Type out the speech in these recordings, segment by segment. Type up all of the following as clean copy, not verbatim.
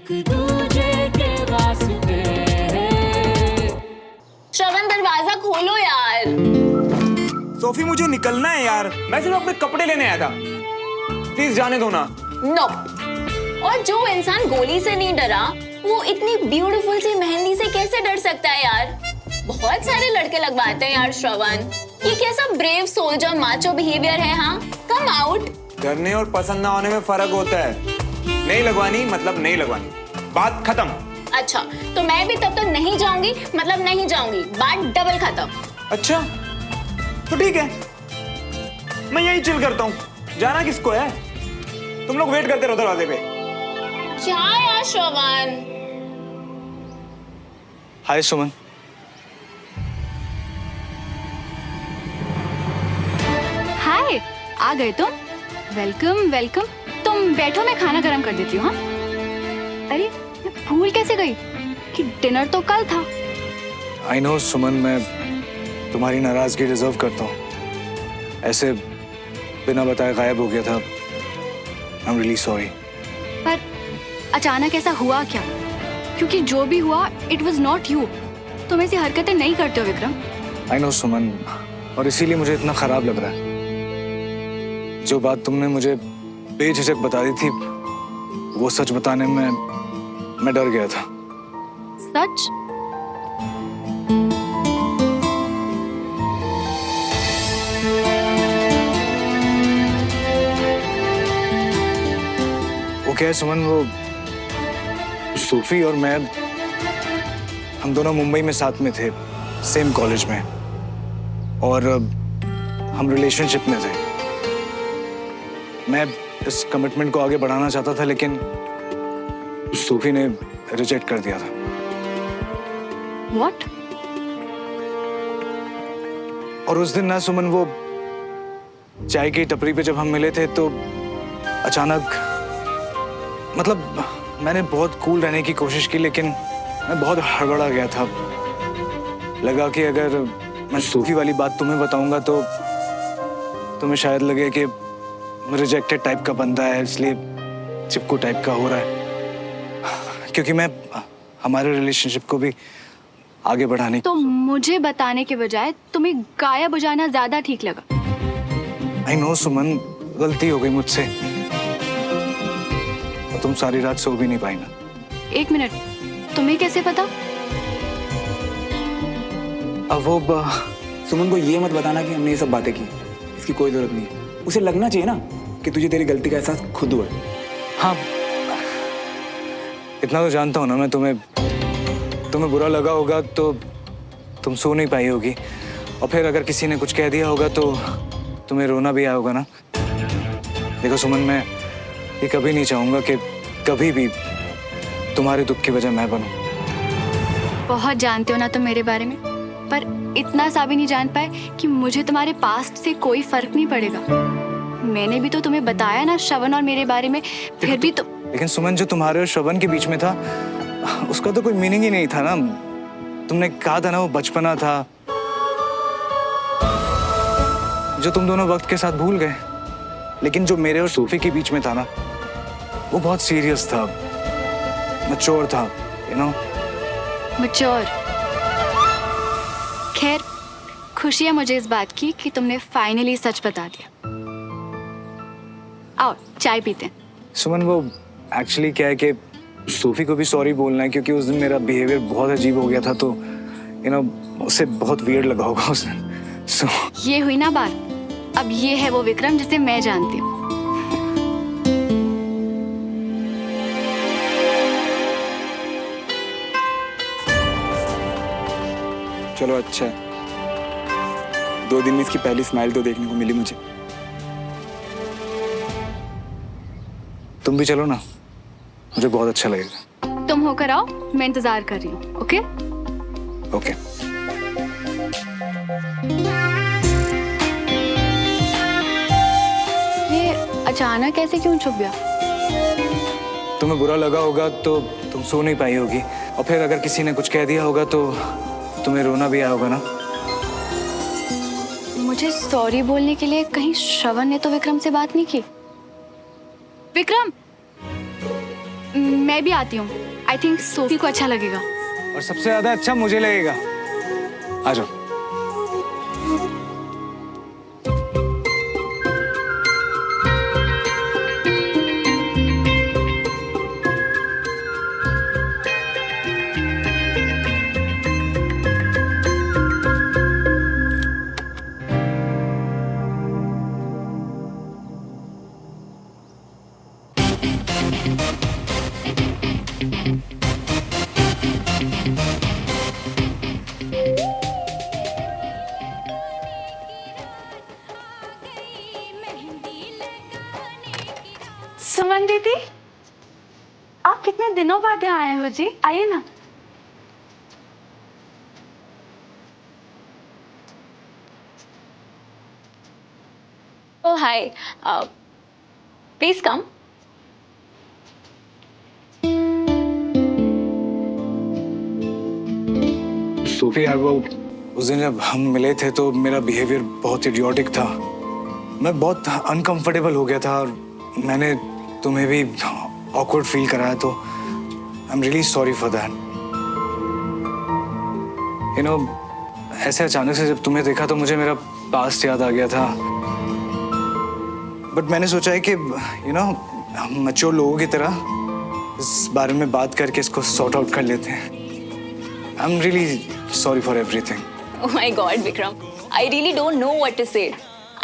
एक दूजे के वास्ते। श्रवण दरवाजा खोलो यार। सोफी मुझे निकलना है यार, मैं सिर्फ अपने कपड़े लेने आया था, प्लीज जाने दो ना। नो। और जो इंसान गोली से नहीं डरा वो इतनी ब्यूटीफुल सी मेहंदी से कैसे डर सकता है यार। बहुत सारे लड़के लगवाते हैं यार श्रवण, ये कैसा ब्रेव सोल्जर माचो बिहेवियर है। हाँ कम आउट। डरने और पसंद ना होने में फर्क होता है। नहीं लगवानी मतलब नहीं लगवानी, बात खत्म। अच्छा तो मैं भी तब तक नहीं जाऊंगी मतलब नहीं जाऊंगी, बात डबल खत्म। अच्छा तो ठीक है, मैं यही चिल करता हूँ, जाना किसको है। तुम लोग वेट करते रहो दरवाजे पे। क्या यार श्रवण। हाय सुमन। हाय, आ गए तुम। Welcome welcome. तुम बैठो, मैं खाना गरम कर देती हूँ। हाँ अरे मैं भूल कैसे गई कि डिनर तो कल था। आई नो सुमन, मैं तुम्हारी नाराजगी डिजर्व करता हूँ। ऐसे बिना बताए गायब हो गया था। I am really sorry. पर अचानक ऐसा हुआ क्या? क्योंकि जो भी हुआ इट वॉज नॉट यू। तुम ऐसी हरकतें नहीं करते हो विक्रम। आई नो सुमन, और इसीलिए मुझे इतना खराब लग रहा है। जो बात तुमने मुझे बेझिझक बता दी थी, वो सच बताने में मैं डर गया था। सच? वो क्या है सुमन, वो सूफी और मैं, हम दोनों मुंबई में साथ में थे, सेम कॉलेज में, और हम रिलेशनशिप में थे। मैं इस कमिटमेंट को आगे बढ़ाना चाहता था, लेकिन सूफी ने रिजेक्ट कर दिया था। What? और उस दिन ना सुमन, वो चाय की टपरी पे जब हम मिले थे तो अचानक, मतलब मैंने बहुत कूल रहने की कोशिश की, लेकिन मैं बहुत हड़बड़ा गया था। लगा कि अगर मैं सूफी वाली बात तुम्हें बताऊंगा तो तुम्हें शायद लगे कि रिजेक्टेड टाइप का बंदा है, इसलिए चिपकू टाइप का हो रहा है। क्योंकि मैं हमारे रिलेशनशिप को भी आगे बढ़ाने तो मुझे बताने के बजाय तुम्हें गायब हो जाना ज्यादा ठीक लगा। आई नो सुमन, गलती हो गई मुझसे। तुम सारी रात सो भी नहीं पाई ना। एक मिनट, तुम्हें कैसे पता? अब वो सुमन को ये मत बताना कि हमने ये सब बातें की, इसकी कोई जरूरत नहीं है। उसे लगना चाहिए ना कि तुझे तेरी गलती का एहसास खुद हुआ है। हाँ, इतना तो जानता हूँ ना मैं, तुम्हें बुरा लगा होगा तो तुम सो नहीं पाई होगी, और फिर अगर किसी ने कुछ कह दिया होगा तो तुम्हें रोना भी आया होगा ना। देखो सुमन, मैं ये कभी नहीं चाहूंगा कि कभी भी तुम्हारे दुख की वजह मैं बनूं। बहुत जानते हो ना तुम मेरे बारे में, पर इतना सा भी नहीं जान पाए कि मुझे तुम्हारे पास्ट से कोई फर्क नहीं पड़ेगा। मैंने भी तो तुम्हें बताया ना श्रवण और मेरे बारे में, फिर भी तो। लेकिन सुमन, जो तुम्हारे और श्रवण के बीच में था उसका तो कोई मीनिंग ही नहीं था ना। तुमने कहा था ना वो बचपना था, जो तुम दोनों वक्त के साथ भूल गए। लेकिन जो मेरे और सूफी के बीच में था ना, वो बहुत सीरियस था, मैच्योर था, यू नो। मैच्योर। खैर, खुशी है मुझे इस बात की कि तुमने फाइनली सच बता दिया। आओ चाय पीते हैं। सुमन, वो एक्चुअली क्या है कि सूफी को भी सॉरी बोलना है, क्योंकि उस दिन मेरा बिहेवियर बहुत अजीब हो गया था, तो यू नो उसे बहुत वियर्ड लगा होगा उस दिन। सो ये हुई ना बात। अब ये है वो विक्रम जिसे मैं जानती हूँ। चलो अच्छा है, 2 दिन में इसकी पहली स्माइल तो देखने को मिली मुझे। तुम भी चलो ना, मुझे बहुत अच्छा लगेगा। तुम होकर आओ, मैं इंतजार कर रही हूँ। Okay okay. ये अचानक ऐसे क्यों छुप गया? तुम्हें बुरा लगा होगा तो तुम सो नहीं पाई होगी, और फिर अगर किसी ने कुछ कह दिया होगा तो तुम्हें रोना भी आया होगा ना। मुझे सॉरी बोलने के लिए कहीं श्रवण ने तो विक्रम से बात नहीं की। विक्रम, मैं भी आती हूँ। आई थिंक सोफी को अच्छा लगेगा। और सबसे ज्यादा अच्छा मुझे लगेगा। आ जाओ। सुमन दीदी, आप कितने दिनों बाद यहाँ आए हो जी? आइए ना। Oh, hi. Please come. Sophie यार, वो उस दिन जब हम मिले थे तो मेरा बिहेवियर बहुत इडियोटिक था। मैं बहुत अनकंफर्टेबल हो गया था और मैंने तुम्हें भी ऑकवर्ड फील कराया, तो I am really sorry for that. You know, ऐसे अचानक से जब तुम्हें देखा तो मुझे मेरा पास्ट याद आ गया था। बट मैंने सोचा है कि यू नो, हम मैच्योर लोगों की तरह इस बारे में बात करके इसको सॉर्ट आउट कर लेते हैं। I am really sorry for everything. Oh my God, Vikram. I really don't know what to say.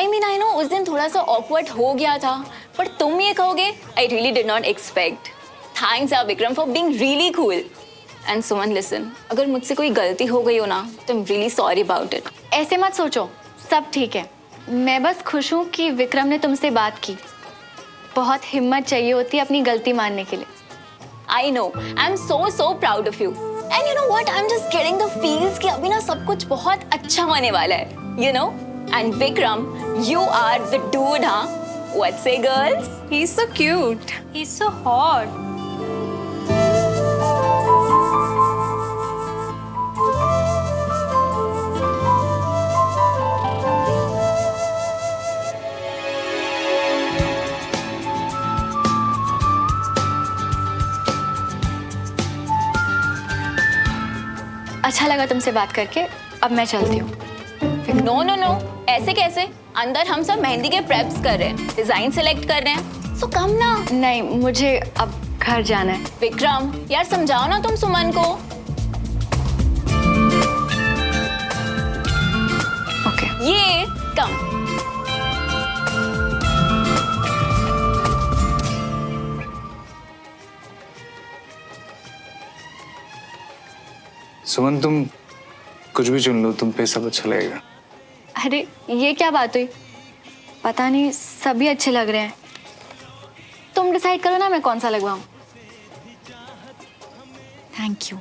I mean, I know उस दिन थोड़ा सा awkward हो गया था, पर तुम ये कहोगे, I really did not expect. Thanks, Vikram, for being really cool. And Suman, listen, अगर मुझसे कोई गलती हो गई हो ना, तो I'm really sorry about it. ऐसे मत सोचो, सब ठीक है। मैं बस खुश हूँ कि विक्रम ने तुमसे बात की। बहुत हिम्मत चाहिए होती है अपनी गलती मानने के लिए। I know. I'm so proud of you. And you know what? I'm just getting the feels कि अभी ना सब कुछ बहुत अच्छा होने वाला है. You know? And Vikram, you are the dude, huh? What say, girls? He's so cute. He's so hot. अच्छा लगा तुमसे बात करके, अब मैं चलती हूँ। No, no, no. ऐसे कैसे? अंदर हम सब मेहंदी के प्रेप्स कर रहे हैं, डिजाइन सेलेक्ट कर रहे हैं। So कम ना। नहीं, मुझे अब घर जाना है। विक्रम, यार समझाओ ना तुम सुमन को। ओके। ये कम। सुमन, तुम कुछ भी चुन लो, तुम पे सब अच्छा लगेगा। अरे ये क्या बात हुई? पता नहीं, सभी अच्छे लग रहे हैं। तुम डिसाइड करो ना मैं कौन सा लगवाऊं। Thank you.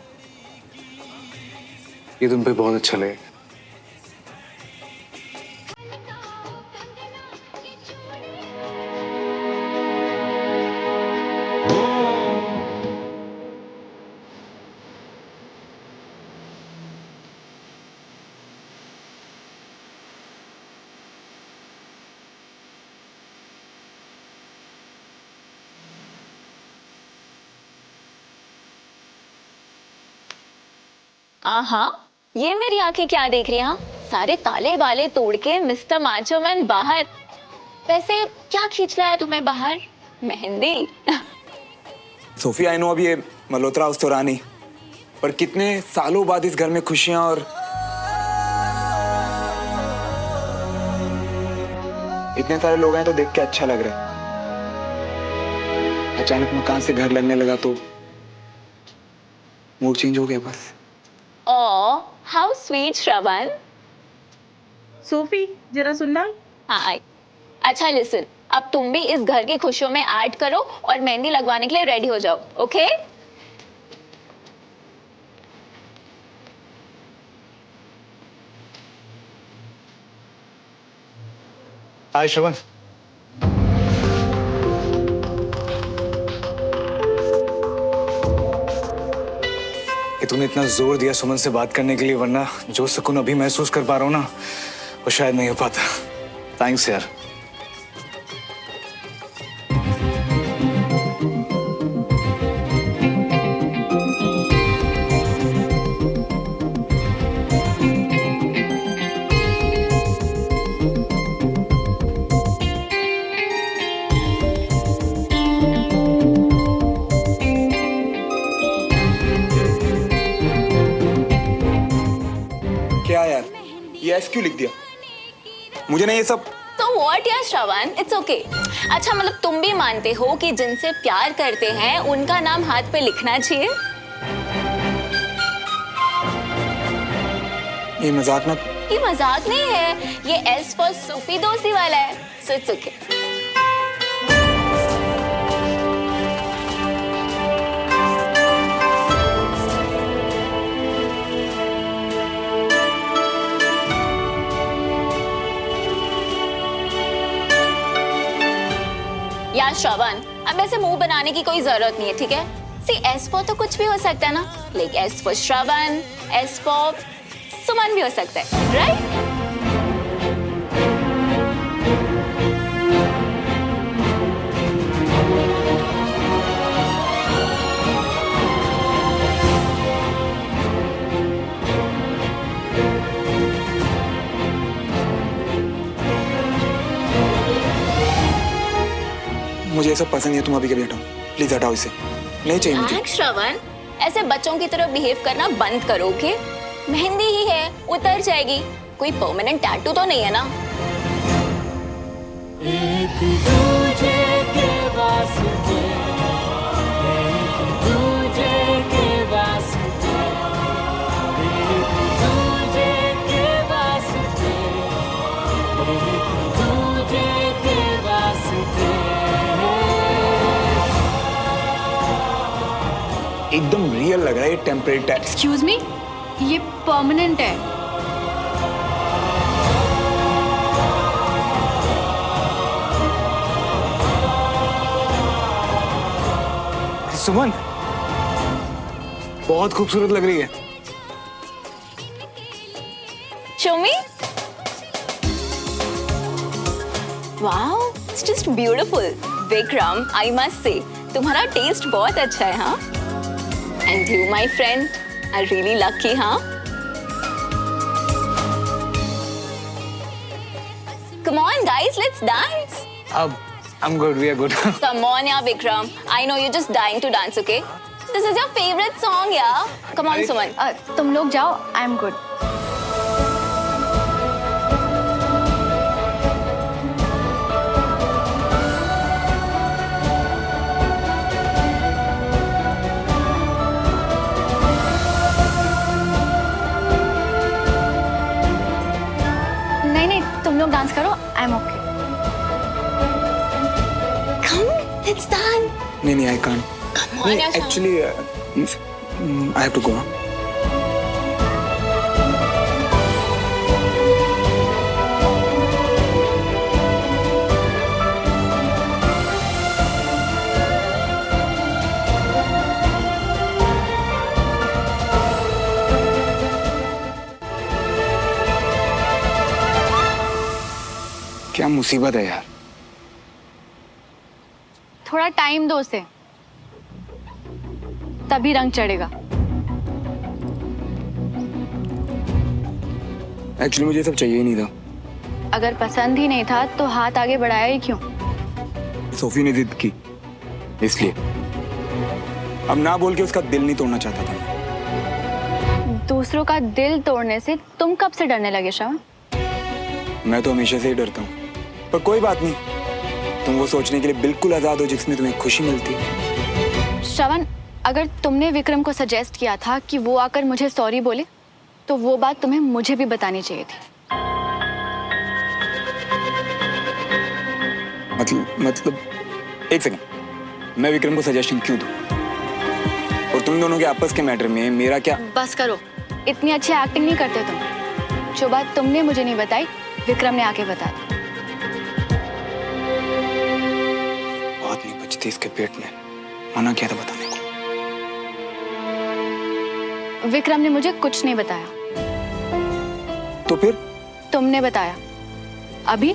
ये तुम पे बहुत अच्छा लगेगा। आहा, ये मेरी आंखें क्या देख रही हैं? सारे ताले बाले तोड़ के मिस्टर माचो मैन बाहर। वैसे क्या खींच रहा है तुम्हें बाहर? मेहंदी? सोफी, आई नो अब ये मल्होत्रा हाउस तो रहा नहीं, पर कितने सालों बाद इस घर में खुशियां और इतने सारे लोग हैं तो देख के अच्छा लग रहा है। अचानक मकान से घर लगने लगा तो मूड चेंज हो गया बस। Oh, how sweet, Shravan. Sophie, जरा सुनना। हाँ, अच्छा लिसन, अब तुम भी इस घर की खुशियों में ऐड करो और मेहंदी लगवाने के लिए रेडी हो जाओ, ओके? हाय श्रवण। कि तूने इतना जोर दिया सुमन से बात करने के लिए, वरना जो सुकून अभी महसूस कर पा रहा हूँ ना, वो शायद नहीं हो पाता। थैंक्स यार। यस क्यों लिख दिया? मुझे ना ये सब तो व्हाट यार श्रवण, इट्स ओके। अच्छा मतलब तुम भी मानते हो कि जिनसे प्यार करते हैं उनका नाम हाथ पे लिखना चाहिए? ये मजाक ना। ये मजाक नहीं है, ये एस फॉर सूफी दोस्ती वाला है, सो इट्स ओके। यार श्रवण, अब ऐसे मुंह बनाने की कोई जरूरत नहीं है, ठीक है? सी एस फॉर तो कुछ भी हो सकता है ना, like S for Shravan, S for Suman भी हो सकता है, राइट? मुझे ये सब पसंद नहीं है, तुम अभी कभी हटाओ, प्लीज हटाओ इसे, नहीं चाहिए मुझे। श्रवण, ऐसे बच्चों की तरह बिहेव करना बंद करो, ओके? मेहंदी ही है, उतर जाएगी, कोई परमानेंट टैटू तो नहीं है ना? एक दूजे के वास्ते, एक दूजे के वास्ते, एक दूजे के वास्ते, एक दूजे के वास्ते। एकदम रियल लग रहा है ये टेम्परेरी टैक्स। एक्सक्यूज मी, ये परमानेंट है। सुमन बहुत खूबसूरत लग रही है। Show me. Wow, it's just beautiful. Vikram, I must say, तुम्हारा टेस्ट बहुत अच्छा है, हाँ? And you, my friend, are really lucky, हाँ? Come on, guys, let's dance. अब I'm good, we are good. Come on, yeah, Vikram. I know you're just dying to dance, okay? This is your favorite song, yeah? Come on, Suman. तुम लोग जाओ, I am good. नहीं नहीं, तुम लोग dance करो, I am okay. Come, it's done. नहीं, I can't. Come on, yeah, Sham. Actually, I have to go. क्या मुसीबत है यार। थोड़ा टाइम दो उसे, तभी रंग चढ़ेगा। एक्चुअली मुझे सब चाहिए ही नहीं था। अगर पसंद ही नहीं था तो हाथ आगे बढ़ाया ही क्यों? सोफी ने जिद की, इसलिए। अब ना बोल के उसका दिल नहीं तोड़ना चाहता था। दूसरों का दिल तोड़ने से तुम कब से डरने लगे श्रवण? मैं तो हमेशा से ही डरता हूँ, पर कोई बात नहीं, तुम वो सोचने के लिए बिल्कुल आजाद हो जिसमें तुम्हें खुशी मिलती है। श्रवण, अगर तुमने विक्रम को सजेस्ट किया था कि वो आकर मुझे सॉरी बोले, तो वो बात तुम्हें मुझे भी बतानी चाहिए थी। मतलब एक सेकंड, मैं विक्रम को सजेशन क्यों दूं? और तुम दोनों के आपस के मैटर में मेरा क्या? बस करो, इतनी अच्छी एक्टिंग नहीं करते तुम। जो बात तुमने मुझे नहीं बताई, विक्रम ने आके बता दी। बात नहीं बचती इसके पेट में, मना किया था बताने को। विक्रम ने मुझे कुछ नहीं बताया। तो फिर? तुमने बताया। अभी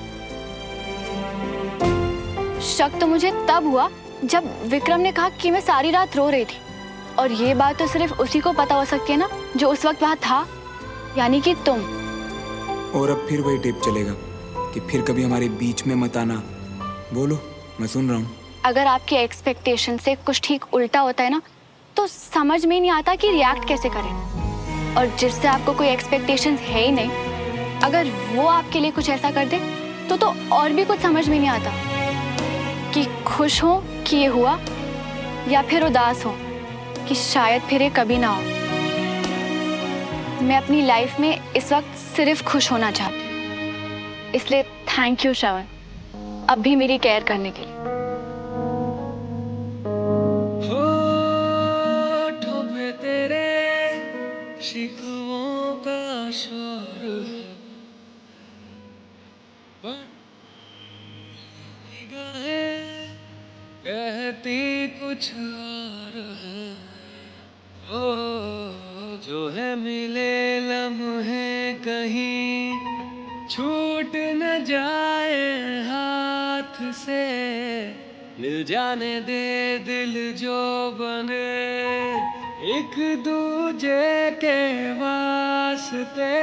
शक तो मुझे तब हुआ जब विक्रम ने कहा कि मैं सारी रात रो रही थी, और ये बात तो सिर्फ उसी को पता हो सकती है ना जो उस वक्त वहां था, यानी कि तुम। और अब फिर वही टेप चलेगा कि फिर कभी हमारे बीच में मत आना। बोलो, मैं सुन रहा हूँ। अगर आपके एक्सपेक्टेशन से कुछ ठीक उल्टा होता है ना, तो समझ में नहीं आता कि रिएक्ट कैसे करें। और जिससे आपको कोई एक्सपेक्टेशंस है ही नहीं, अगर वो आपके लिए कुछ ऐसा कर दे तो और भी कुछ समझ में नहीं आता कि खुश हो कि ये हुआ या फिर उदास हो कि शायद फिर ये कभी ना हो। मैं अपनी लाइफ में इस वक्त सिर्फ खुश होना चाहती हूँ, इसलिए थैंक यू श्रवण, अब भी मेरी केयर करने के लिए। होठों पे तेरे शिकवों का शोर है, पर निगाहें कहती कुछ और है। ओ जो है मिले लम्हे कहीं छूट न जाए हाथ से, मिल जाने दे दिल जो बने एक दूजे के वास्ते।